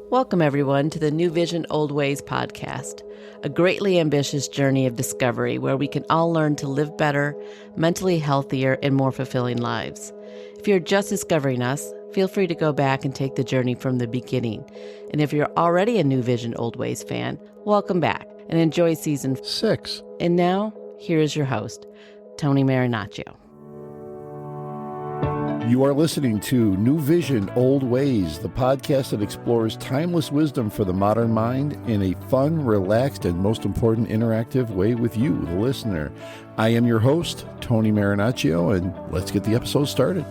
Welcome, everyone, to the Newvision Oldways podcast, a greatly ambitious journey of discovery where we can all learn to live better, mentally healthier, and more fulfilling lives. If you're just discovering us, feel free to go back and take the journey from the beginning. And if you're already a Newvision Oldways fan, welcome back and enjoy season 6. And now, here is your host, Tony Marinaccio. You are listening to Newvision Oldways, the podcast that explores timeless wisdom for the modern mind in a fun, relaxed, and most important, interactive way with you, the listener. I am your host, Tony Marinaccio, and let's get the episode started.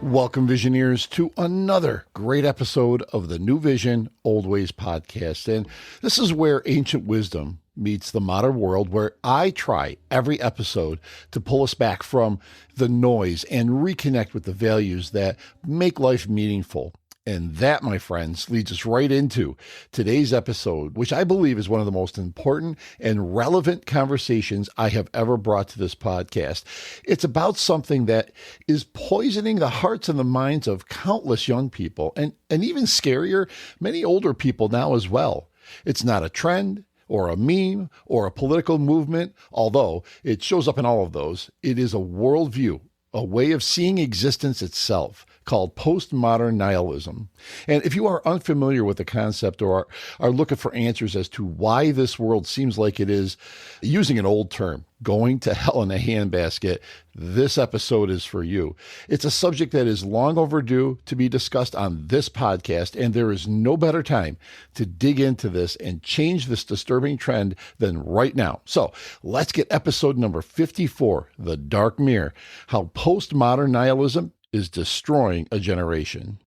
Welcome, Visioneers, to another great episode of the Newvision Oldways podcast. And this is where ancient wisdom meets the modern world, where I try every episode to pull us back from the noise and reconnect with the values that make life meaningful. And that, my friends, leads us right into today's episode, which I believe is one of the most important and relevant conversations I have ever brought to this podcast. It's about something that is poisoning the hearts and the minds of countless young people, and even scarier, many older people now as well. It's not a trend or a meme or a political movement, although it shows up in all of those. It is a worldview, a way of seeing existence itself, called postmodern nihilism. And if you are unfamiliar with the concept or are looking for answers as to why this world seems like it is, using an old term, going to hell in a handbasket, this episode is for you. It's a subject that is long overdue to be discussed on this podcast, and there is no better time to dig into this and change this disturbing trend than right now. So let's get episode number 54, The Dark Mirror, How Postmodern Nihilism is Destroying a Generation.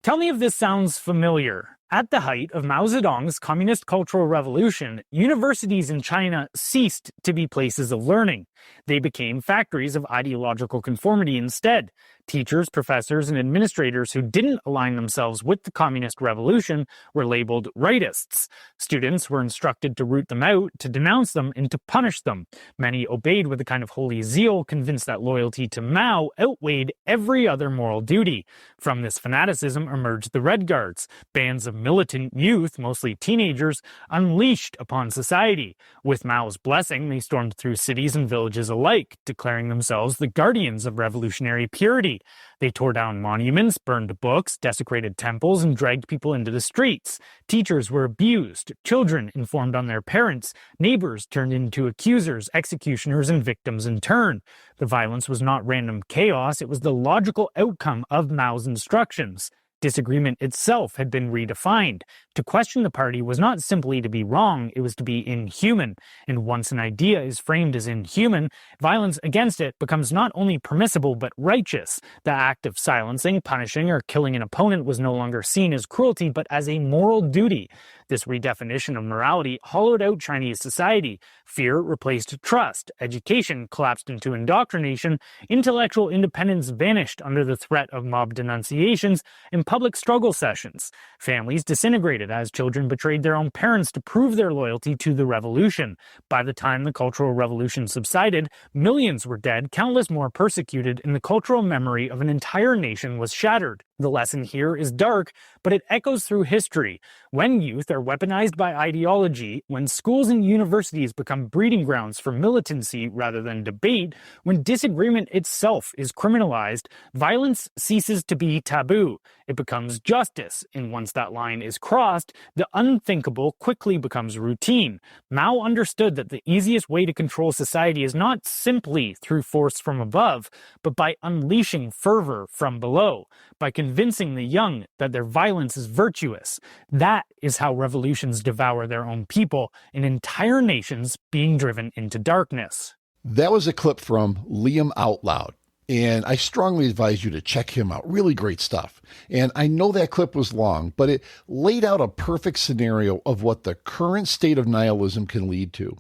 Tell me if this sounds familiar. At the height of Mao Zedong's Communist Cultural Revolution, universities in China ceased to be places of learning. They became factories of ideological conformity instead. Teachers, professors, and administrators who didn't align themselves with the Communist Revolution were labeled rightists. Students were instructed to root them out, to denounce them, and to punish them. Many obeyed with a kind of holy zeal, convinced that loyalty to Mao outweighed every other moral duty. From this fanaticism emerged the Red Guards, bands of militant youth, mostly teenagers, unleashed upon society. With Mao's blessing, they stormed through cities and villages alike, declaring themselves the guardians of revolutionary purity. They tore down monuments, burned books, desecrated temples, and dragged people into the streets. Teachers were abused, children informed on their parents, neighbors turned into accusers, executioners, and victims in turn. The violence was not random chaos, it was the logical outcome of Mao's instructions. Disagreement itself had been redefined. To question the party was not simply to be wrong, it was to be inhuman. And once an idea is framed as inhuman, violence against it becomes not only permissible but righteous. The act of silencing, punishing, or killing an opponent was no longer seen as cruelty but as a moral duty. This redefinition of morality hollowed out Chinese society. Fear replaced trust. Education collapsed into indoctrination. Intellectual independence vanished under the threat of mob denunciations and public struggle sessions. Families disintegrated as children betrayed their own parents to prove their loyalty to the revolution. By the time the Cultural Revolution subsided, millions were dead, countless more persecuted, and the cultural memory of an entire nation was shattered. The lesson here is dark, but it echoes through history. When youth are weaponized by ideology, when schools and universities become breeding grounds for militancy rather than debate, when disagreement itself is criminalized, violence ceases to be taboo. It becomes justice, and once that line is crossed, the unthinkable quickly becomes routine. Mao understood that the easiest way to control society is not simply through force from above, but by unleashing fervor from below, by convincing the young that their violence is virtuous. That is how revolutions devour their own people, and entire nations being driven into darkness. That was a clip from Liam Out Loud, and I strongly advise you to check him out. Really great stuff. And I know that clip was long, but it laid out a perfect scenario of what the current state of nihilism can lead to.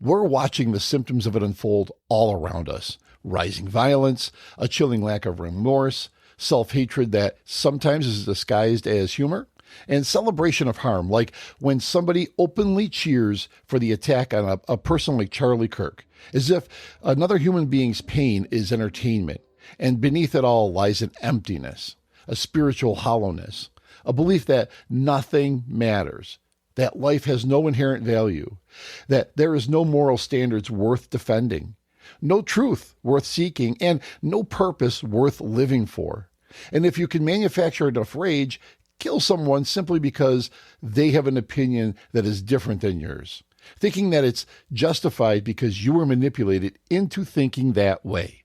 We're watching the symptoms of it unfold all around us. Rising violence, a chilling lack of remorse, self-hatred that sometimes is disguised as humor, and celebration of harm, like when somebody openly cheers for the attack on a person like Charlie Kirk, as if another human being's pain is entertainment, and beneath it all lies an emptiness, a spiritual hollowness, a belief that nothing matters, that life has no inherent value, that there is no moral standards worth defending, no truth worth seeking, and no purpose worth living for. And if you can manufacture enough rage, kill someone simply because they have an opinion that is different than yours, thinking that it's justified because you were manipulated into thinking that way.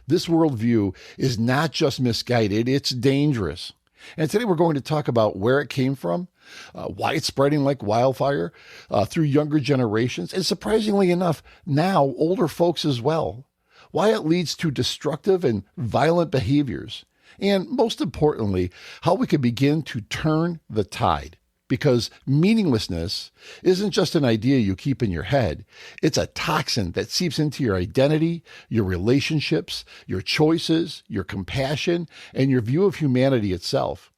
This worldview is not just misguided, it's dangerous. And today we're going to talk about where it came from, why it's spreading like wildfire through younger generations, and surprisingly enough, now older folks as well, why it leads to destructive and violent behaviors, and most importantly, how we can begin to turn the tide. Because meaninglessness isn't just an idea you keep in your head. It's a toxin that seeps into your identity, your relationships, your choices, your compassion, and your view of humanity itself.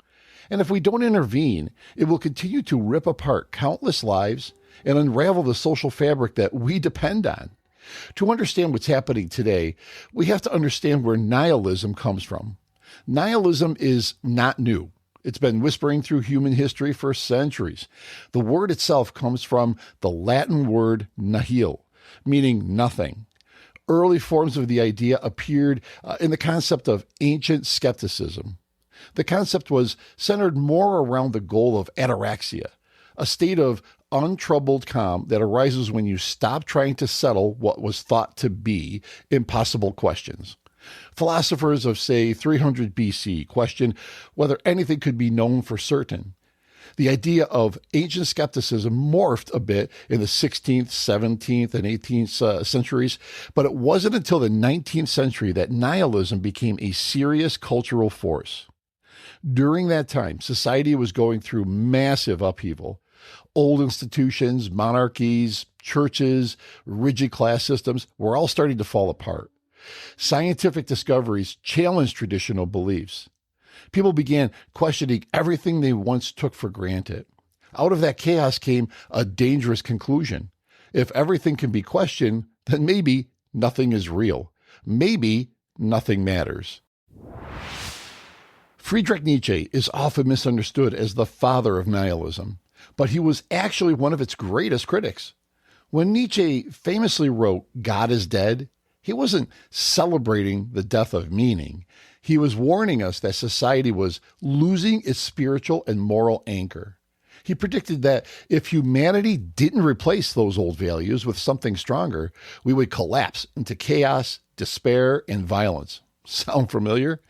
And if we don't intervene, it will continue to rip apart countless lives and unravel the social fabric that we depend on. To understand what's happening today, we have to understand where nihilism comes from. Nihilism is not new. It's been whispering through human history for centuries. The word itself comes from the Latin word nihil, meaning nothing. Early forms of the idea appeared in the concept of ancient skepticism. The concept was centered more around the goal of ataraxia, a state of untroubled calm that arises when you stop trying to settle what was thought to be impossible questions. Philosophers of, say, 300 BC questioned whether anything could be known for certain. The idea of ancient skepticism morphed a bit in the 16th, 17th, and 18th centuries, but it wasn't until the 19th century that nihilism became a serious cultural force. During that time, society was going through massive upheaval. Old institutions, monarchies, churches, rigid class systems were all starting to fall apart. Scientific discoveries challenged traditional beliefs. People began questioning everything they once took for granted. Out of that chaos came a dangerous conclusion. If everything can be questioned, then maybe nothing is real. Maybe nothing matters. Friedrich Nietzsche is often misunderstood as the father of nihilism, but he was actually one of its greatest critics. When Nietzsche famously wrote, "God is dead," he wasn't celebrating the death of meaning. He was warning us that society was losing its spiritual and moral anchor. He predicted that if humanity didn't replace those old values with something stronger, we would collapse into chaos, despair, and violence. Sound familiar?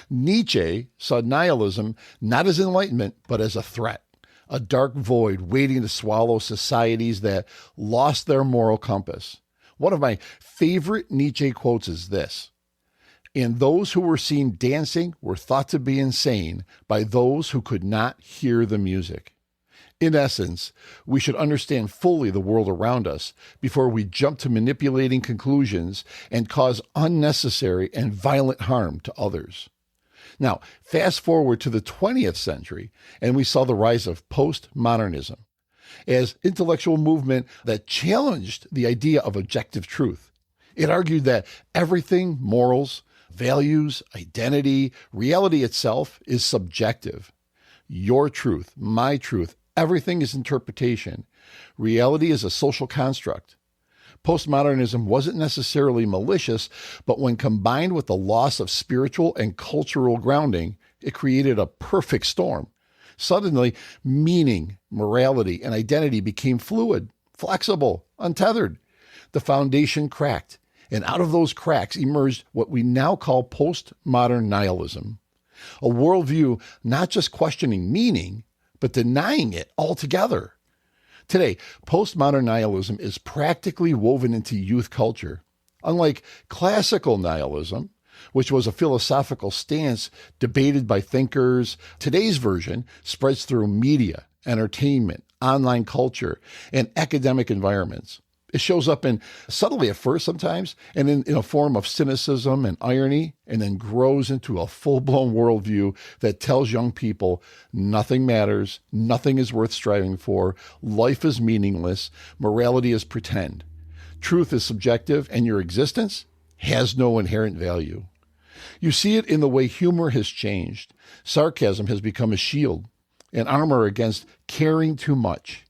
Nietzsche saw nihilism not as enlightenment, but as a threat, a dark void waiting to swallow societies that lost their moral compass. One of my favorite Nietzsche quotes is this: "And those who were seen dancing were thought to be insane by those who could not hear the music." In essence, we should understand fully the world around us before we jump to manipulating conclusions and cause unnecessary and violent harm to others. Now, fast forward to the 20th century, and we saw the rise of postmodernism as intellectual movement that challenged the idea of objective truth. It argued that everything, morals, values, identity, reality itself, is subjective. Your truth, my truth, everything is interpretation. Reality is a social construct. Postmodernism wasn't necessarily malicious, but when combined with the loss of spiritual and cultural grounding, it created a perfect storm. Suddenly, meaning, morality, and identity became fluid, flexible, untethered. The foundation cracked, and out of those cracks emerged what we now call postmodern nihilism, a worldview not just questioning meaning, but denying it altogether. Today, postmodern nihilism is practically woven into youth culture. Unlike classical nihilism, which was a philosophical stance debated by thinkers, today's version spreads through media, entertainment, online culture, and academic environments. It shows up in subtly at first sometimes, and in a form of cynicism and irony, and then grows into a full-blown worldview that tells young people nothing matters, nothing is worth striving for, life is meaningless, morality is pretend, truth is subjective, and your existence has no inherent value. You see it in the way humor has changed. Sarcasm has become a shield, an armor against caring too much,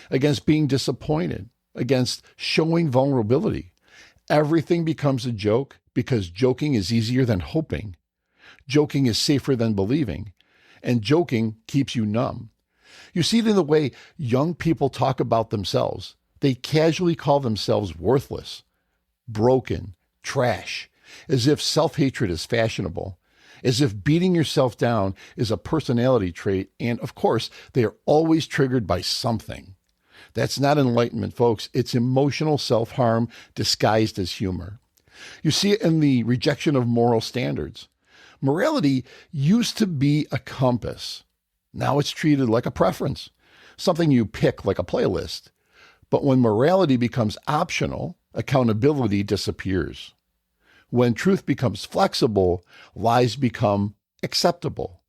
against being disappointed, against showing vulnerability. Everything becomes a joke because joking is easier than hoping. Joking is safer than believing, and joking keeps you numb. You see it in the way young people talk about themselves. They casually call themselves worthless, broken, trash, as if self-hatred is fashionable, as if beating yourself down is a personality trait, and of course, they are always triggered by something. That's not enlightenment, folks. It's emotional self-harm disguised as humor. You see it in the rejection of moral standards. Morality used to be a compass. Now it's treated like a preference, something you pick like a playlist. But when morality becomes optional, accountability disappears. When truth becomes flexible, lies become acceptable.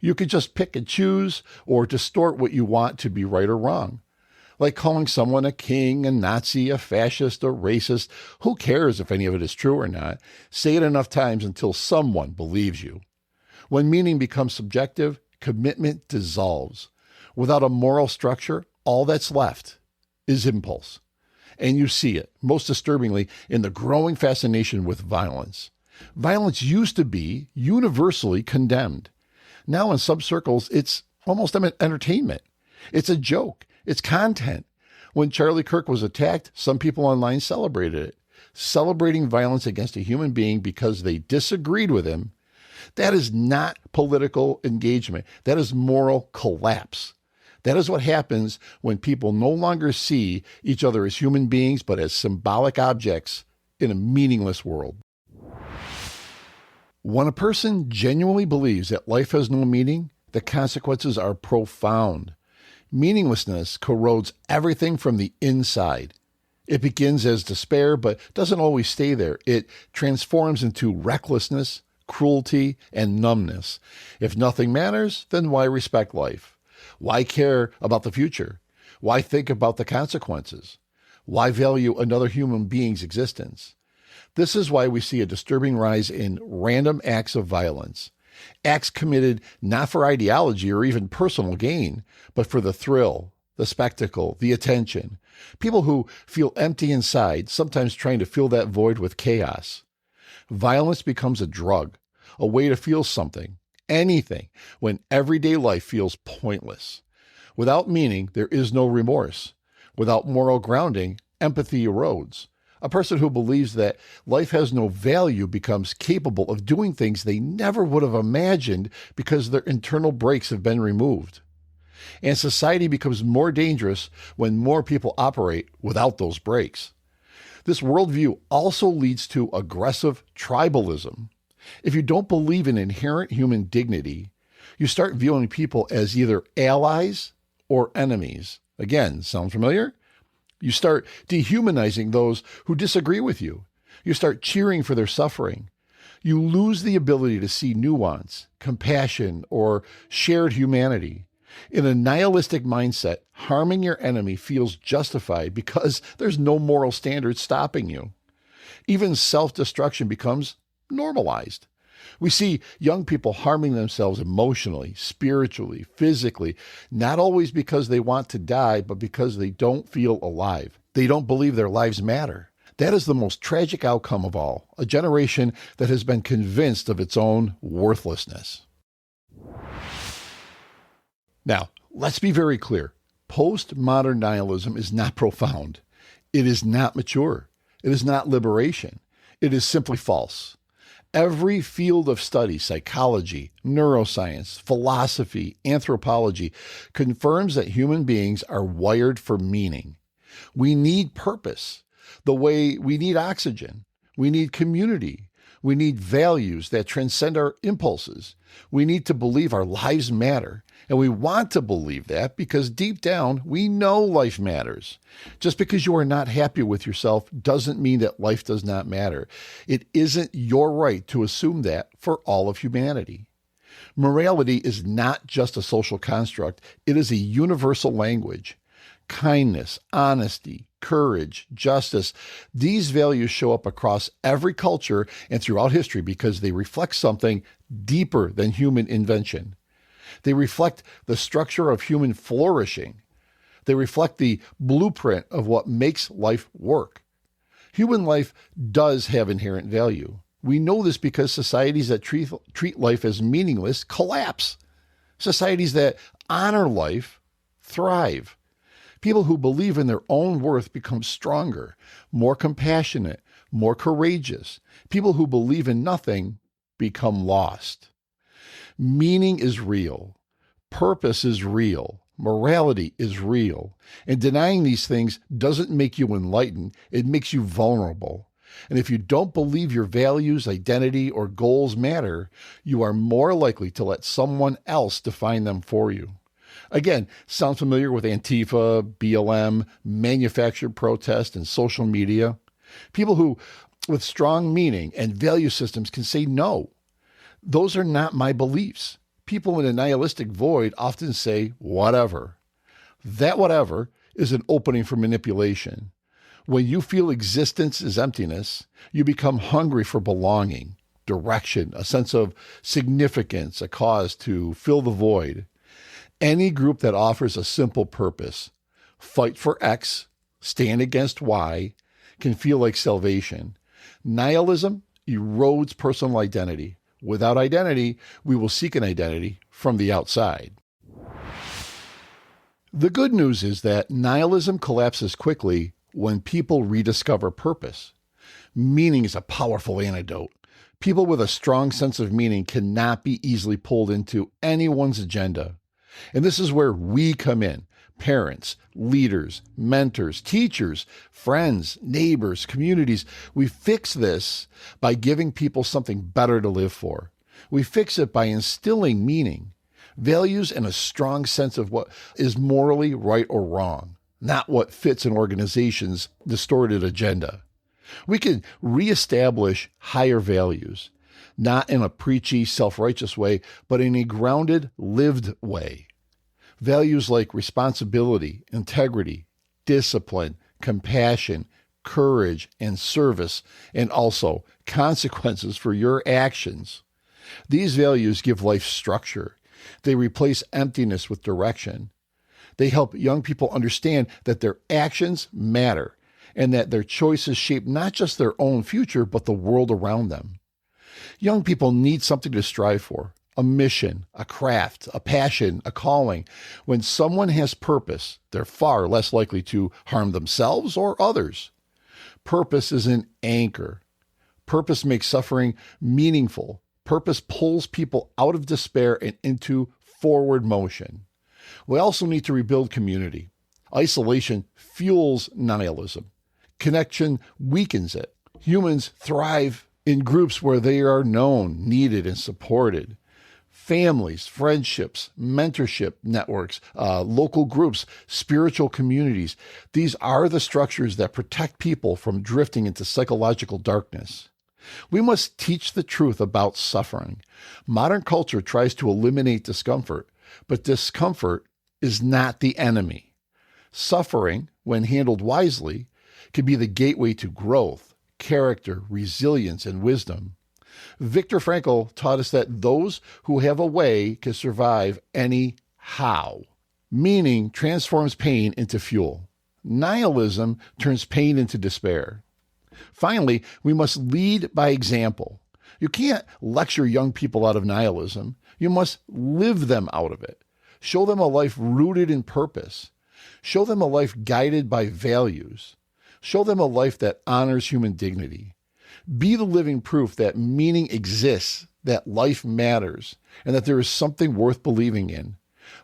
You could just pick and choose or distort what you want to be right or wrong. Like calling someone a king, a Nazi, a fascist, a racist. Who cares if any of it is true or not? Say it enough times until someone believes you. When meaning becomes subjective, commitment dissolves. Without a moral structure, all that's left is impulse. And you see it, most disturbingly, in the growing fascination with violence. Violence used to be universally condemned. Now in some circles, it's almost entertainment. It's a joke. It's content. When Charlie Kirk was attacked, some people online celebrated it. Celebrating violence against a human being because they disagreed with him, that is not political engagement. That is moral collapse. That is what happens when people no longer see each other as human beings, but as symbolic objects in a meaningless world. When a person genuinely believes that life has no meaning, the consequences are profound. Meaninglessness corrodes everything from the inside. It begins as despair, but doesn't always stay there. It transforms into recklessness, cruelty, and numbness. If nothing matters, then why respect life? Why care about the future? Why think about the consequences? Why value another human being's existence? This is why we see a disturbing rise in random acts of violence. Acts committed not for ideology or even personal gain, but for the thrill, the spectacle, the attention. People who feel empty inside, sometimes trying to fill that void with chaos. Violence becomes a drug, a way to feel something, anything, when everyday life feels pointless. Without meaning, there is no remorse. Without moral grounding, empathy erodes. A person who believes that life has no value becomes capable of doing things they never would have imagined because their internal brakes have been removed. And society becomes more dangerous when more people operate without those brakes. This worldview also leads to aggressive tribalism. If you don't believe in inherent human dignity, you start viewing people as either allies or enemies. Again, sound familiar? You start dehumanizing those who disagree with you. You start cheering for their suffering. You lose the ability to see nuance, compassion, or shared humanity. In a nihilistic mindset, harming your enemy feels justified because there's no moral standard stopping you. Even self-destruction becomes normalized. We see young people harming themselves emotionally, spiritually, physically, not always because they want to die, but because they don't feel alive. They don't believe their lives matter. That is the most tragic outcome of all, a generation that has been convinced of its own worthlessness. Now, let's be very clear. Postmodern nihilism is not profound. It is not mature. It is not liberation. It is simply false. Every field of study, psychology, neuroscience, philosophy, anthropology, confirms that human beings are wired for meaning. We need purpose, the way we need oxygen. We need community. We need values that transcend our impulses. We need to believe our lives matter. And we want to believe that because deep down, we know life matters. Just because you are not happy with yourself doesn't mean that life does not matter. It isn't your right to assume that for all of humanity. Morality is not just a social construct. It is a universal language. Kindness, honesty, courage, justice. These values show up across every culture and throughout history because they reflect something deeper than human invention. They reflect the structure of human flourishing. They reflect the blueprint of what makes life work. Human life does have inherent value. We know this because societies that treat life as meaningless collapse. Societies that honor life thrive. People who believe in their own worth become stronger, more compassionate, more courageous. People who believe in nothing become lost. Meaning is real. Purpose is real. Morality is real. And denying these things doesn't make you enlightened. It makes you vulnerable. And if you don't believe your values, identity, or goals matter, you are more likely to let someone else define them for you. Again, sound familiar with Antifa, BLM, manufactured protest, and social media? People who, with strong meaning and value systems, can say no. Those are not my beliefs. People in a nihilistic void often say, whatever. That whatever is an opening for manipulation. When you feel existence is emptiness, you become hungry for belonging, direction, a sense of significance, a cause to fill the void. Any group that offers a simple purpose, fight for X, stand against Y, can feel like salvation. Nihilism erodes personal identity. Without identity, we will seek an identity from the outside. The good news is that nihilism collapses quickly when people rediscover purpose. Meaning is a powerful antidote. People with a strong sense of meaning cannot be easily pulled into anyone's agenda. And this is where we come in. Parents, leaders, mentors, teachers, friends, neighbors, communities. We fix this by giving people something better to live for. We fix it by instilling meaning, values, and a strong sense of what is morally right or wrong, not what fits an organization's distorted agenda. We can reestablish higher values, not in a preachy, self-righteous way, but in a grounded, lived way. Values like responsibility, integrity, discipline, compassion, courage, and service, and also consequences for your actions. These values give life structure. They replace emptiness with direction. They help young people understand that their actions matter and that their choices shape not just their own future, but the world around them. Young people need something to strive for, a mission, a craft, a passion, a calling. When someone has purpose, they're far less likely to harm themselves or others. Purpose is an anchor. Purpose makes suffering meaningful. Purpose pulls people out of despair and into forward motion. We also need to rebuild community. Isolation fuels nihilism. Connection weakens it. Humans thrive in groups where they are known, needed, and supported. Families, friendships, mentorship networks, local groups, spiritual communities. These are the structures that protect people from drifting into psychological darkness. We must teach the truth about suffering. Modern culture tries to eliminate discomfort, but discomfort is not the enemy. Suffering, when handled wisely, can be the gateway to growth, character, resilience, and wisdom. Viktor Frankl taught us that those who have a way can survive any how. Meaning transforms pain into fuel. Nihilism turns pain into despair. Finally, we must lead by example. You can't lecture young people out of nihilism. You must live them out of it. Show them a life rooted in purpose. Show them a life guided by values. Show them a life that honors human dignity. Be the living proof that meaning exists, that life matters, and that there is something worth believing in.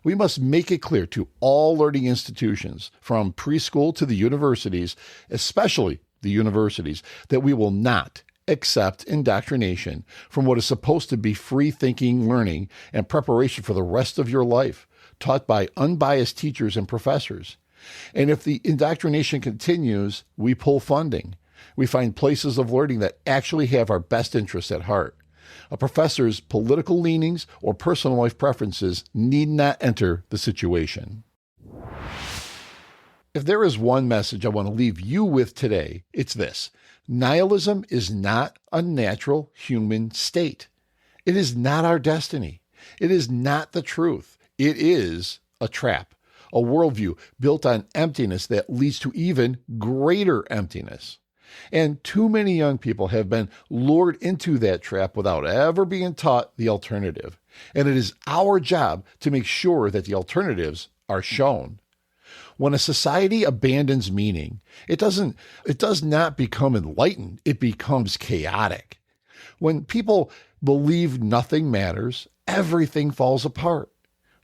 We must make it clear to all learning institutions, from preschool to the universities, especially the universities, that we will not accept indoctrination from what is supposed to be free-thinking learning and preparation for the rest of your life, taught by unbiased teachers and professors. And if the indoctrination continues, we pull funding. We find places of learning that actually have our best interests at heart. A professor's political leanings or personal life preferences need not enter the situation. If there is one message I want to leave you with today, it's this. Nihilism is not a natural human state. It is not our destiny. It is not the truth. It is a trap, a worldview built on emptiness that leads to even greater emptiness. And too many young people have been lured into that trap without ever being taught the alternative. And it is our job to make sure that the alternatives are shown. When a society abandons meaning, it does not become enlightened. It becomes chaotic. When people believe nothing matters, everything falls apart.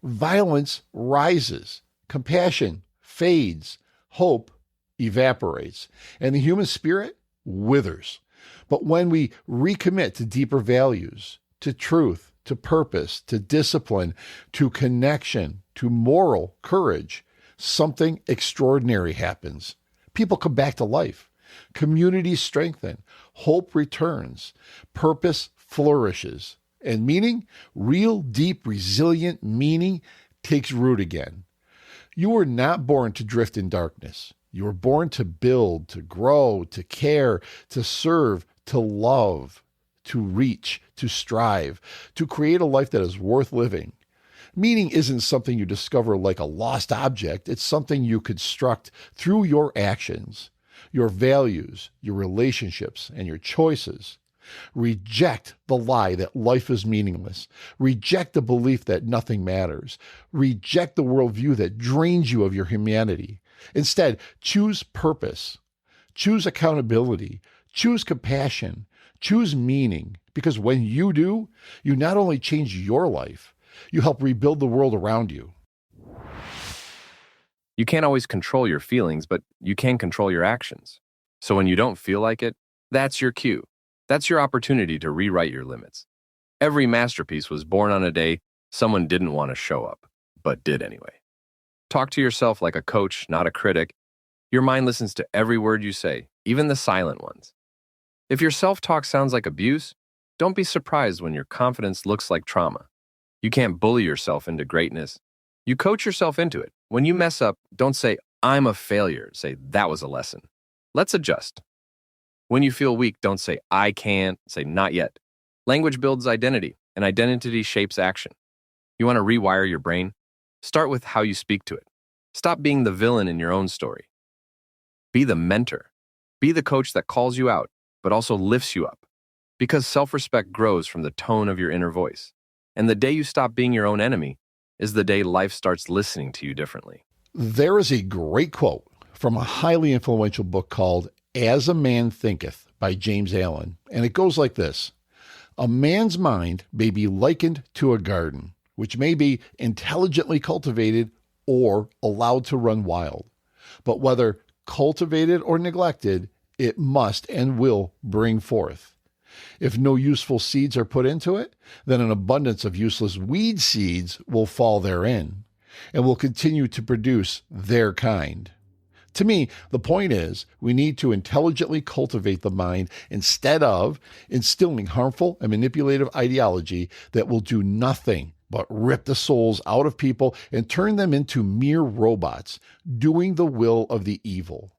Violence rises. Compassion fades. Hope evaporates. And the human spirit withers. But when we recommit to deeper values, to truth, to purpose, to discipline, to connection, to moral courage, something extraordinary happens. People come back to life. Communities strengthen. Hope returns. Purpose flourishes. And meaning, real, deep, resilient meaning takes root again. You were not born to drift in darkness. You were born to build, to grow, to care, to serve, to love, to reach, to strive, to create a life that is worth living. Meaning isn't something you discover like a lost object. It's something you construct through your actions, your values, your relationships, and your choices. Reject the lie that life is meaningless. Reject the belief that nothing matters. Reject the worldview that drains you of your humanity. Instead, choose purpose. Choose accountability. Choose compassion. Choose meaning. Because when you do, you not only change your life, you help rebuild the world around you. You can't always control your feelings, but you can control your actions. So when you don't feel like it, that's your cue. That's your opportunity to rewrite your limits. Every masterpiece was born on a day someone didn't want to show up, but did anyway. Talk to yourself like a coach, not a critic. Your mind listens to every word you say, even the silent ones. If your self-talk sounds like abuse, don't be surprised when your confidence looks like trauma. You can't bully yourself into greatness. You coach yourself into it. When you mess up, don't say, "I'm a failure." Say, "That was a lesson. Let's adjust." When you feel weak, don't say, "I can't." Say, "Not yet." Language builds identity, and identity shapes action. You want to rewire your brain? Start with how you speak to it. Stop being the villain in your own story. Be the mentor. Be the coach that calls you out, but also lifts you up. Because self-respect grows from the tone of your inner voice. And the day you stop being your own enemy is the day life starts listening to you differently. There is a great quote from a highly influential book called As a Man Thinketh by James Allen, and it goes like this. A man's mind may be likened to a garden, which may be intelligently cultivated or allowed to run wild. But whether cultivated or neglected, it must and will bring forth. If no useful seeds are put into it, then an abundance of useless weed seeds will fall therein and will continue to produce their kind. To me, the point is we need to intelligently cultivate the mind instead of instilling harmful and manipulative ideology that will do nothing but rip the souls out of people and turn them into mere robots, doing the will of the evil.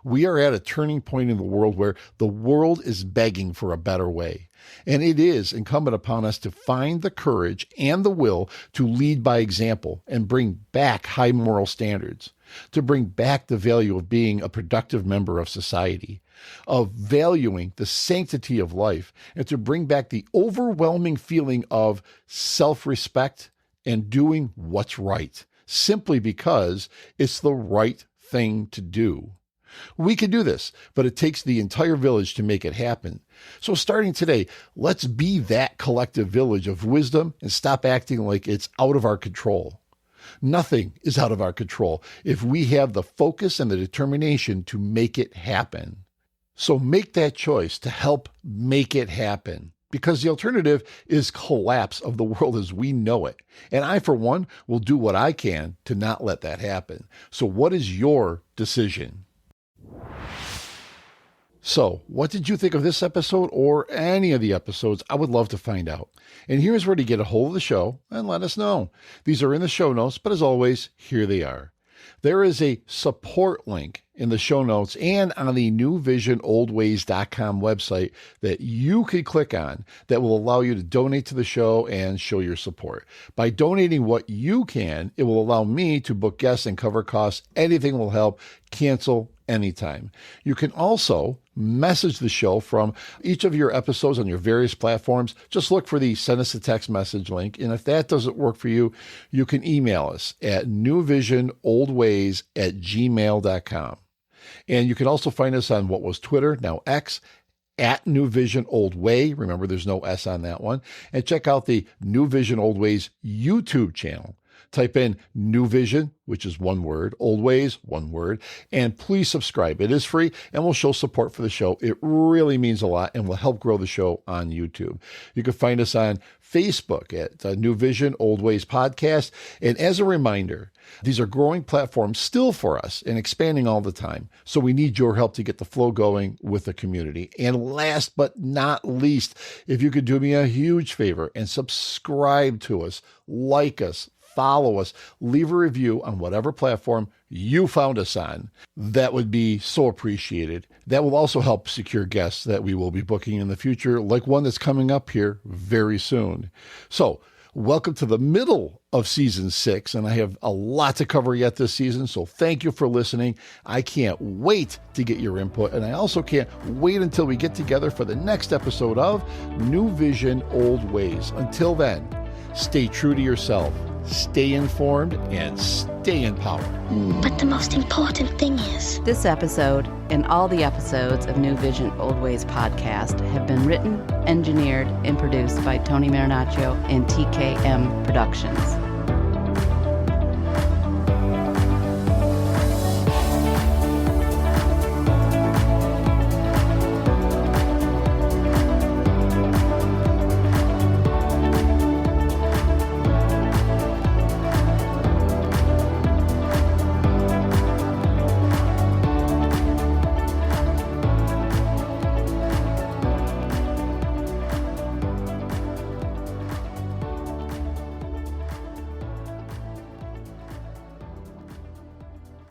We are at a turning point in the world where the world is begging for a better way. And it is incumbent upon us to find the courage and the will to lead by example and bring back high moral standards, to bring back the value of being a productive member of society, of valuing the sanctity of life, and to bring back the overwhelming feeling of self-respect and doing what's right, simply because it's the right thing to do. We can do this, but it takes the entire village to make it happen. So starting today, let's be that collective village of wisdom and stop acting like it's out of our control. Nothing is out of our control if we have the focus and the determination to make it happen. So make that choice to help make it happen, because the alternative is collapse of the world as we know it. And I, for one, will do what I can to not let that happen. So what is your decision? So, what did you think of this episode or any of the episodes? I would love to find out. And here's where to get a hold of the show and let us know. These are in the show notes, but as always, here they are. There is a support link in the show notes and on the newvisionoldways.com website that you can click on that will allow you to donate to the show and show your support. By donating what you can, it will allow me to book guests and cover costs. Anything will help. Cancel anytime. You can also message the show from each of your episodes on your various platforms. Just look for the send us a text message link. And if that doesn't work for you, you can email us at newvisionoldways@gmail.com. And you can also find us on what was Twitter, now X, at New Vision Old Way. Remember, there's no S on that one. And check out the New Vision Old Ways YouTube channel. Type in New Vision, which is one word, Old Ways, one word, and please subscribe. It is free and will show support for the show. It really means a lot and will help grow the show on YouTube. You can find us on Facebook at New Vision Old Ways Podcast. And as a reminder, these are growing platforms still for us and expanding all the time. So we need your help to get the flow going with the community. And last but not least, if you could do me a huge favor and subscribe to us, like us, follow us, leave a review on whatever platform you found us on. That would be so appreciated. That will also help secure guests that we will be booking in the future, like one that's coming up here very soon. So, welcome to the middle of season 6, and I have a lot to cover yet this season, so thank you for listening. I can't wait to get your input, and I also can't wait until we get together for the next episode of New Vision Old Ways. Until then, stay true to yourself, stay informed, and stay empowered. But the most important thing is... This episode and all the episodes of New Vision Old Ways podcast have been written, engineered, and produced by Tony Marinaccio and TKM Productions.